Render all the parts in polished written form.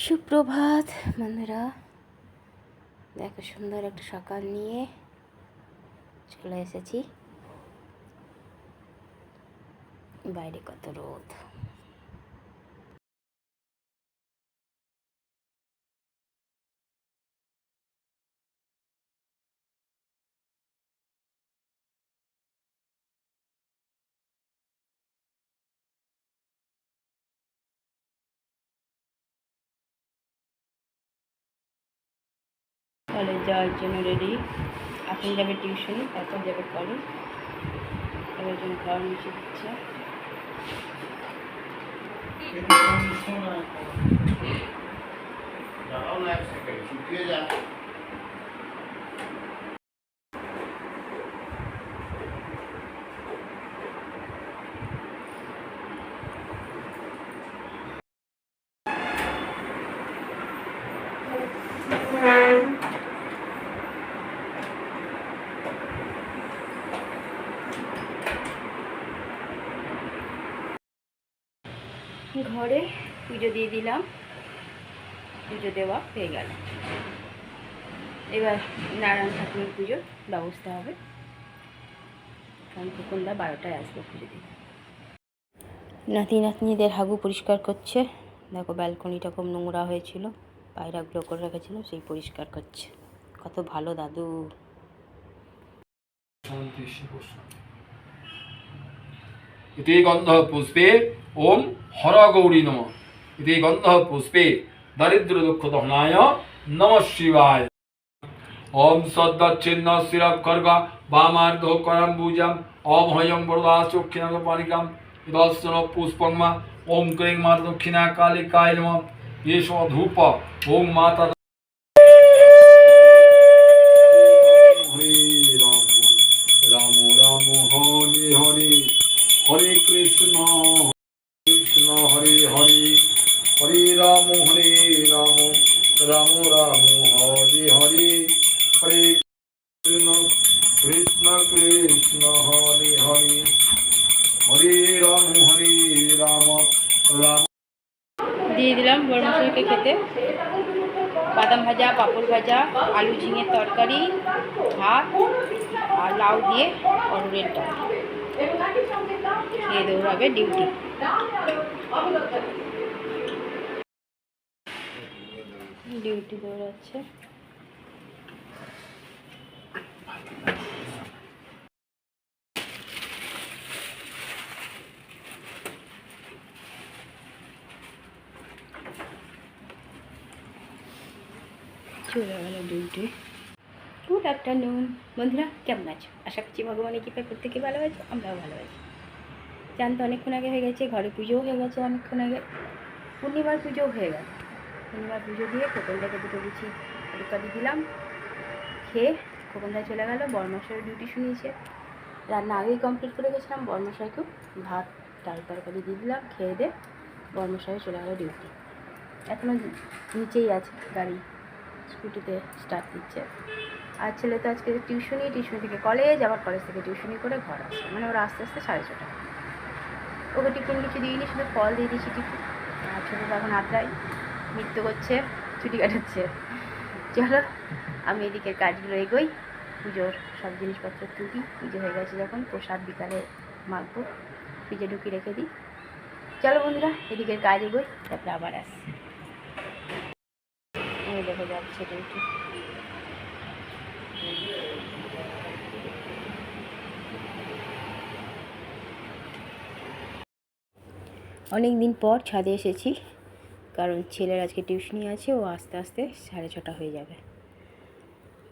সুপ্রভাত বন্ধুরা, দেখো সুন্দর একটা সকাল নিয়ে চলে এসেছি। বাইরে কত রোদ। কলেজ যাওয়ার জন্য রেডি। এখন যাবে টিউশন, তারপর যাবে কলেজ। তার জন্য খাওয়ার মিশে দিচ্ছে। ঘরে পুজো দিয়ে দিলাম, পুজো দেওয়া হয়ে গেল। এবার নারায়ণ ঠাকুরের পুজোর ব্যবস্থা হবে, কারণ খোকনদা 12টায় আসবে পুজো দিয়ে। নাতি নাতনিদের হাগু পরিষ্কার করছে। দেখো ব্যালকনিটা খুব নোংরা হয়েছিল, পায়রাগুলো করে রেখেছিল, সেই পরিষ্কার করছে। কত ভালো দাদু। इति गंध पुष्पे ओम हर गौरी नमः। इति गंध पुष्पे दरिद्र दुख दहनाय नमः शिवाय। ओम सद्दच्छिन्न शिरः खर्गा वामार्धो करम्बुजम ओम हयं वरदा चक्षिणा पालिकम इदस्सन पुष्पंगमा ओम क्रीं माता दक्षिणा कालिकाय नमः। येषो धूप ओम माता राम राम हरे हरे हरे कृष्ण कृष्ण हरे हरे हरे राम राम राम हरे हरे हरे कृष्ण कृष्ण कृष्ण हरे हरे हरे राम राम। দিয়ে দিলাম বড়মশাইকে খেতে বাদাম ভাজা, পাঁপড় ভাজা, আলু ঝিঙের তরকারি, ভাত আর লাউ দিয়ে অরুণের ডাল। খেয়ে দৌড়াবে ডিউটি। ডিউটি দৌড়াচ্ছে। চলে গেল ডিউটি। গুড আফটারনুন বন্ধুরা, কেমন আছো? আশা করছি ভগবানের কৃপায় প্রত্যেকে ভালো আছে, আমরাও ভালো আছি। জান তো অনেকক্ষণ আগে হয়ে গেছে, ঘরে পুজোও হয়ে গেছে অনেকক্ষণ আগে। পূর্ণিমার পুজোও হয়ে গেল। পূর্ণিমার পুজো দিয়ে খোকনদাকে দুটো গুছি তরকারি দিলাম, খেয়ে খোকনদা চলে গেল। বড়মশাইয়ের ডিউটি শুনিয়েছে, রান্না আগেই কমপ্লিট করে গেছিলাম। বড়মশাইকেও ভাত ডাল তরকারি দিয়ে দিলাম, খেয়ে দে বড়মশাইও চলে গেল ডিউটি। এখনও নিচেই আছে, গাড়ি স্কুটিতে স্টার্ট দিচ্ছে। আর ছেলে তো আজকে টিউশনি থেকে কলেজ, আবার কলেজ থেকে টিউশনি করে ঘর আসে, মানে ওরা আস্তে আস্তে 6:30। ওকে টিফিন কিছু দিইনি, শুধু ফল দিয়ে দিয়েছি টিফিন। আর ছোটো এখন আত্রাই নৃত্য করছে, ছুটি কাটাচ্ছে। চলো আমি এদিকের কাজগুলো এগোই, পুজোর সব জিনিসপত্র তুলি। পুজো হয়ে গেছে যখন, প্রসাদ বিকালে মাখবো, ফ্রিজে ঢুকিয়ে রেখে দিই। চলো বন্ধুরা এদিকের কাজ এগোই, তারপরে আবার আসি। আমি দেখে যাচ্ছে ডিউটি। অনেক দিন পর ছাদে এসেছি, কারণ ছেলের আজকে টিউশনি আছে, ও আস্তে আস্তে 6:30 হয়ে যাবে।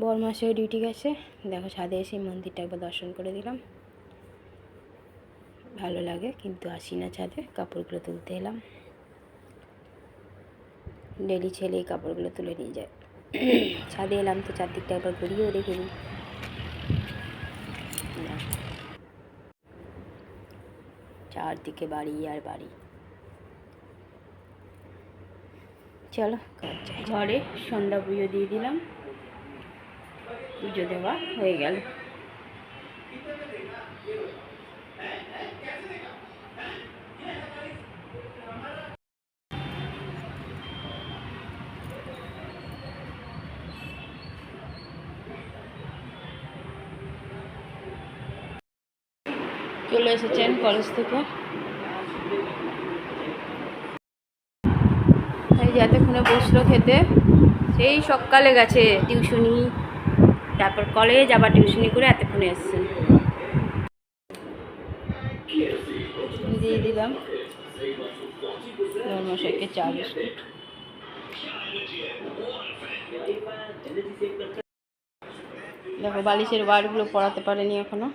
বড়মাসেও ডিউটি গেছে। দেখো ছাদে এসে মন্দিরটা একবার দর্শন করে দিলাম, ভালো লাগে। কিন্তু আসি না ছাদে, কাপড়গুলো তুলতে এলাম। ডেলি ছেলে এই কাপড়গুলো তুলে নিয়ে যায়। ছাদে এলাম তো চারদিকটা একবার ঘুরিয়েও দেখে নিই। চারদিকে বাড়ি আর বাড়ি। চলো ঘরে সন্ধ্যা পুজো দিয়ে দিলাম, পুজো দেওয়া হয়ে গেল। চলে এসেছেন কলেজ থেকে। এই যে এতক্ষণে বসলো খেতে, সেই সকালে গেছে টিউশনি, তারপর কলেজ, আবার টিউশনি করে এতক্ষণে এসেছেন। দিয়ে দিলাম মশাইকে চা বিস্কুট। দেখো বালিশের ওয়ারগুলো পড়াতে পারেনি এখনো।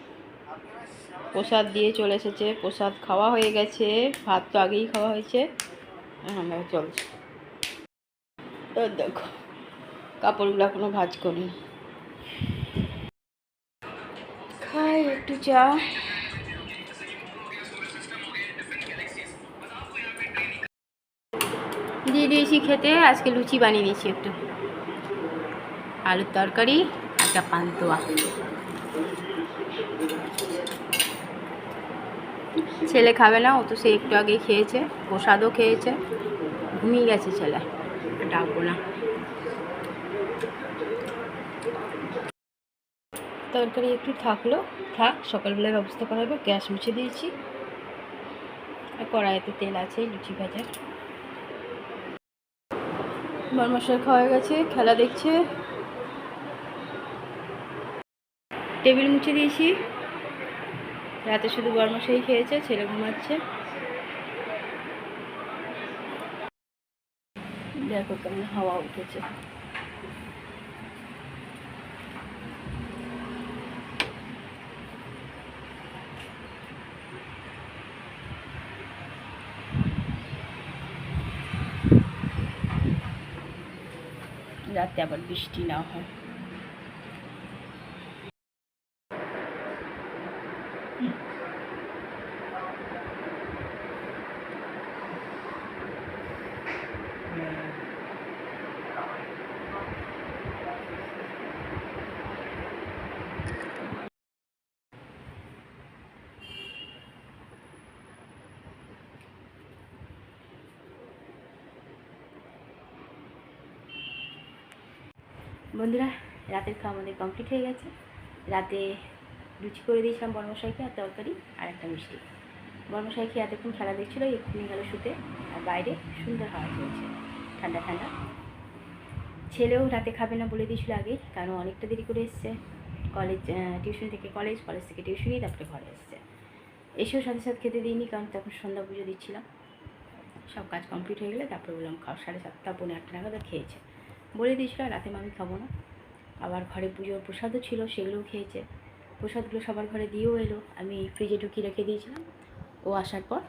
প্রসাদ দিয়ে চলে এসেছে, প্রসাদ খাওয়া হয়ে গেছে, ভাত তো আগেই খাওয়া হয়েছে, আমরা চলছে। তো দেখো কাপড়গুলো এখনো ভাঁজ করিনি। খাই একটু চা। দিয়ে দিয়েছি খেতে, আজকে লুচি বানিয়ে দিয়েছি, একটু আলুর তরকারি, একটা পান্তুয়া। ছেলে খাবে না, ও তো সে একটু আগেই খেয়েছে, প্রসাদও খেয়েছে, ঘুমিয়ে গেছে ছেলে, ডাকবো না। তরকারি একটু থাকলো, থাক, সকালবেলায় ব্যবস্থা করা হবে। গ্যাস মুছে দিয়েছি, আর কড়াইতে তেল আছে লুচি ভাজার। বরমশাই খাওয়া গেছে, খেলা দেখছে। টেবিল মুছে দিয়েছি, রাতে শুধু বরমশাই খেয়েছে, ছেলে ঘুমাচ্ছে। দেখো কেমন হাওয়া উঠেছে। রাতে আবার বৃষ্টি না হয়। বন্ধুরা, রাতের খাওয়া আমাদের কমপ্লিট হয়ে গেছে। রাতে লুচি করে দিয়েছিলাম বরমশাইকে, আর তরকারি, আর একটা মিষ্টি। বরমশাই খেয়ে এতক্ষণ খেলা দেখছিলো, এক্ষুনি গেল শুতে। আর বাইরে সুন্দর হাওয়া চলছে, ঠান্ডা ঠান্ডা। ছেলেও রাতে খাবে না বলে দিয়েছিল আগেই, কারণ অনেকটা দেরি করে এসছে কলেজ, টিউশন থেকে কলেজ, কলেজ থেকে টিউশনি, তারপরে ঘরে এসছে। এসেও সাথে সাথে খেতে দিইনি, কারণ তখন সন্ধ্যা পুজো দিচ্ছিলাম। সব কাজ কমপ্লিট হয়ে গেলে তারপরে বললাম খাও। 7:30 পৌনে 8 নাগাদ খেয়েছে, বলে দিয়েছিল রাতে আমি খাবো না। আবার ঘরে পুজোর প্রসাদও ছিল, সেগুলোও খেয়েছে। প্রসাদগুলো সবার ঘরে দিয়েও এলো, আমি ফ্রিজে ঢুকিয়ে রেখে দিয়েছিলাম। ও আসার পর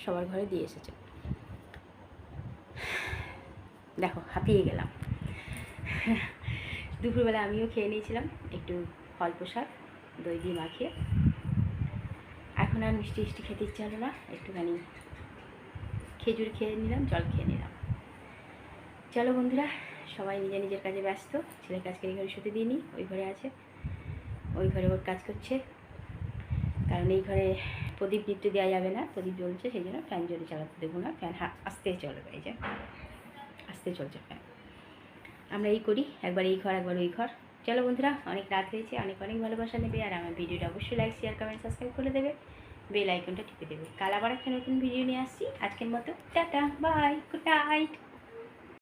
সবার ঘরে দিয়ে এসেছে। দেখো হাঁপিয়ে গেলাম। দুপুরবেলা আমিও খেয়ে নিয়েছিলাম একটু ফল প্রসাদ, দই দিয়ে মাখিয়ে। এখন আর মিষ্টি মিষ্টি খেতে ইচ্ছে হলো না, একটুখানি খেজুর খেয়ে নিলাম, জল খেয়ে নিলাম। চলো বন্ধুরা, সবাই নিজের নিজের কাজে ব্যস্ত। ছেলের কাজকে এই ঘরে শুতে দিইনি, ওই ঘরে আছে, ওই ঘরে ওর কাজ করছে। কারণ এই ঘরে প্রদীপ নিতে দেওয়া যাবে না, প্রদীপ জ্বলছে, সেই জন্য ফ্যান জোরে চালাতে দেবো না। ফ্যান আস্তে চলবে, এই যে আস্তে চলছে ফ্যান। আমরা এই করি, একবার এই ঘর একবার ওই ঘর। চলো বন্ধুরা, অনেক রাত হয়েছে, অনেক অনেক ভালোবাসা নেবে। আর আমার ভিডিওটা অবশ্যই লাইক, শেয়ার, কমেন্ট, সাবস্ক্রাইব করে দেবে, বেল আইকনটা টিপে দেবে। কাল আবার একটা নতুন ভিডিও নিয়ে আসছি। আজকের মতো টাটা, বাই, গুড নাইট।